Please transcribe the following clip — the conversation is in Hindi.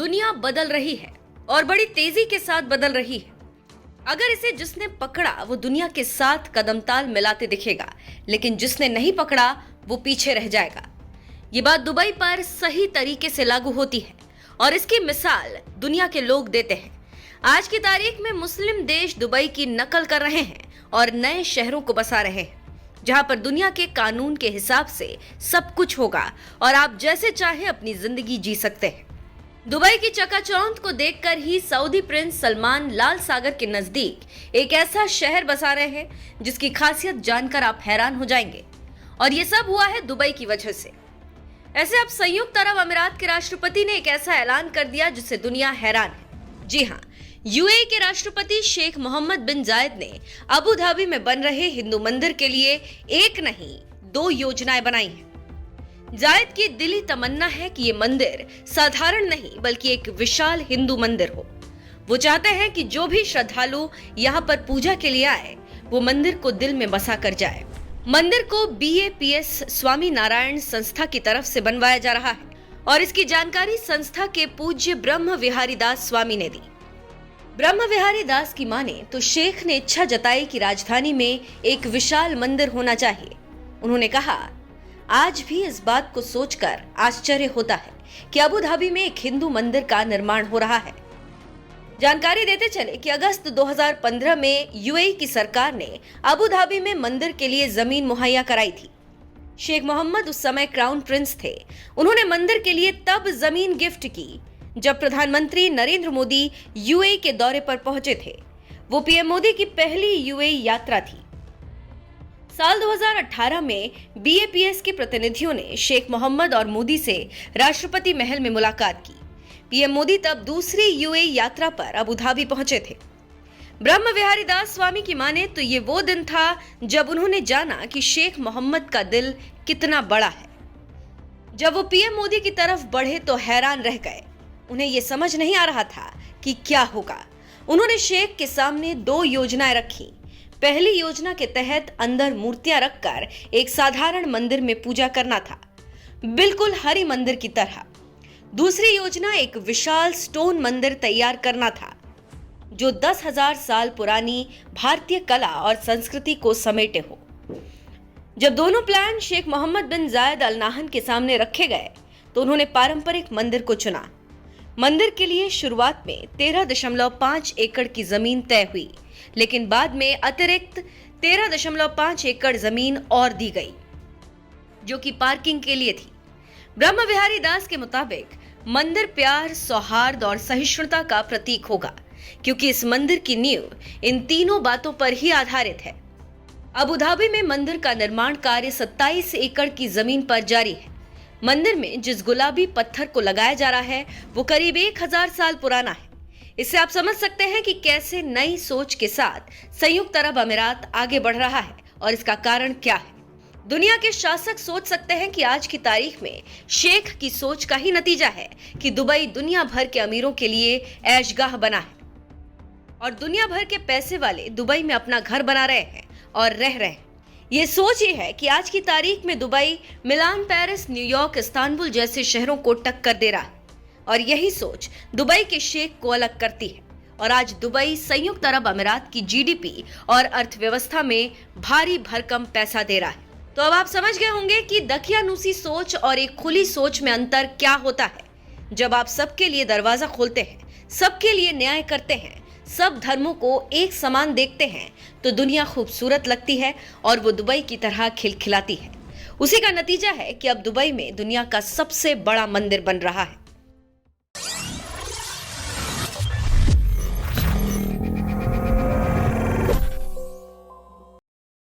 दुनिया बदल रही है और बड़ी तेजी के साथ बदल रही है। अगर इसे जिसने पकड़ा वो दुनिया के साथ कदमताल मिलाते दिखेगा, लेकिन जिसने नहीं पकड़ा वो पीछे रह जाएगा। ये बात दुबई पर सही तरीके से लागू होती है और इसकी मिसाल दुनिया के लोग देते हैं। आज की तारीख में मुस्लिम देश दुबई की नकल कर रहे हैं और नए शहरों को बसा रहे हैं, जहां पर दुनिया के कानून के हिसाब से सब कुछ होगा और आप जैसे चाहे अपनी जिंदगी जी सकते हैं। दुबई की चकाचौंध को देखकर ही सऊदी प्रिंस सलमान लाल सागर के नजदीक एक ऐसा शहर बसा रहे हैं जिसकी खासियत जानकर आप हैरान हो जाएंगे। और ये सब हुआ है दुबई की वजह से। ऐसे अब संयुक्त अरब अमीरात के राष्ट्रपति ने एक ऐसा ऐलान कर दिया जिससे दुनिया हैरान है। जी हाँ, यूएई के राष्ट्रपति शेख मोहम्मद बिन जायद ने अबू धाबी में बन रहे हिंदू मंदिर के लिए एक नहीं 2 योजनाएं बनाई हैं। जायद की दिली तमन्ना है कि ये मंदिर साधारण नहीं बल्कि एक विशाल हिंदू मंदिर हो। वो चाहते हैं कि जो भी श्रद्धालु यहाँ पर पूजा के लिए आए वो मंदिर को दिल में बसा कर जाए। मंदिर को BAPS स्वामी नारायण संस्था की तरफ से बनवाया जा रहा है और इसकी जानकारी संस्था के पूज्य ब्रह्म विहारी दास स्वामी ने दी। ब्रह्म विहारी दास की माने तो शेख ने इच्छा जताई कि राजधानी में एक विशाल मंदिर होना चाहिए। उन्होंने कहा, आज भी इस बात को सोचकर आश्चर्य होता है कि अबू धाबी में एक हिंदू मंदिर का निर्माण हो रहा है। जानकारी देते चले कि अगस्त 2015 में यूएई की सरकार ने अबू धाबी में मंदिर के लिए जमीन मुहैया कराई थी। शेख मोहम्मद उस समय क्राउन प्रिंस थे। उन्होंने मंदिर के लिए तब जमीन गिफ्ट की जब प्रधानमंत्री नरेंद्र मोदी यूएई के दौरे पर पहुंचे थे। वो पीएम मोदी की पहली यूएई यात्रा थी। साल 2018 में BAPS के प्रतिनिधियों ने शेख मोहम्मद और मोदी से राष्ट्रपति महल में मुलाकात की। पीएम मोदी तब दूसरी यूएई यात्रा पर अबू धाबी पहुंचे थे। ब्रह्म विहारी दास स्वामी की माने तो ये वो दिन था जब उन्होंने जाना कि शेख मोहम्मद का दिल कितना बड़ा है। जब वो पीएम मोदी की तरफ बढ़े तो हैरान रह गए। उन्हें ये समझ नहीं आ रहा था कि क्या होगा। उन्होंने शेख के सामने 2 योजनाएं रखी। पहली योजना के तहत अंदर मूर्तियां रखकर एक साधारण मंदिर में पूजा करना था, बिल्कुल हरि मंदिर की तरह। दूसरी योजना एक विशाल स्टोन मंदिर तैयार करना था जो 10,000 साल पुरानी भारतीय कला और संस्कृति को समेटे हो। जब दोनों प्लान शेख मोहम्मद बिन जायद अल नाहन के सामने रखे गए तो उन्होंने पारंपरिक मंदिर को चुना। मंदिर के लिए शुरुआत में 13.5 एकड़ की जमीन तय हुई, लेकिन बाद में अतिरिक्त 13.5 एकड़ जमीन और दी गई जो कि पार्किंग के लिए थी। ब्रह्म विहारी दास के मुताबिक मंदिर प्यार, सौहार्द और सहिष्णुता का प्रतीक होगा, क्योंकि इस मंदिर की नींव इन तीनों बातों पर ही आधारित है। अबू धाबी में मंदिर का निर्माण कार्य 27 एकड़ की जमीन पर जारी है। मंदिर में जिस गुलाबी पत्थर को लगाया जा रहा है वो करीब 1000 साल पुराना है। इससे आप समझ सकते हैं कि कैसे नई सोच के साथ संयुक्त अरब अमीरात आगे बढ़ रहा है और इसका कारण क्या है। दुनिया के शासक सोच सकते हैं कि आज की तारीख में शेख की सोच का ही नतीजा है कि दुबई दुनिया भर के अमीरों के लिए ऐशगाह बना है और दुनिया भर के पैसे वाले दुबई में अपना घर बना रहे हैं और रह रहे हैं। ये सोच ही है कि आज की तारीख में दुबई मिलान, पेरिस, न्यूयॉर्क, इस्तांबुल जैसे शहरों को टक्कर दे रहा है और यही सोच दुबई के शेख को अलग करती है। और आज दुबई संयुक्त अरब अमीरात की GDP और अर्थव्यवस्था में भारी भरकम पैसा दे रहा है। तो अब आप समझ गए होंगे कि दकियानूसी सोच और एक खुली सोच में अंतर क्या होता है। जब आप सबके लिए दरवाजा खोलते हैं, सबके लिए न्याय करते हैं, सब धर्मों को एक समान देखते हैं तो दुनिया खूबसूरत लगती है और वो दुबई की तरह खिलखिलाती है। उसी का नतीजा है कि अब दुबई में दुनिया का सबसे बड़ा मंदिर बन रहा है।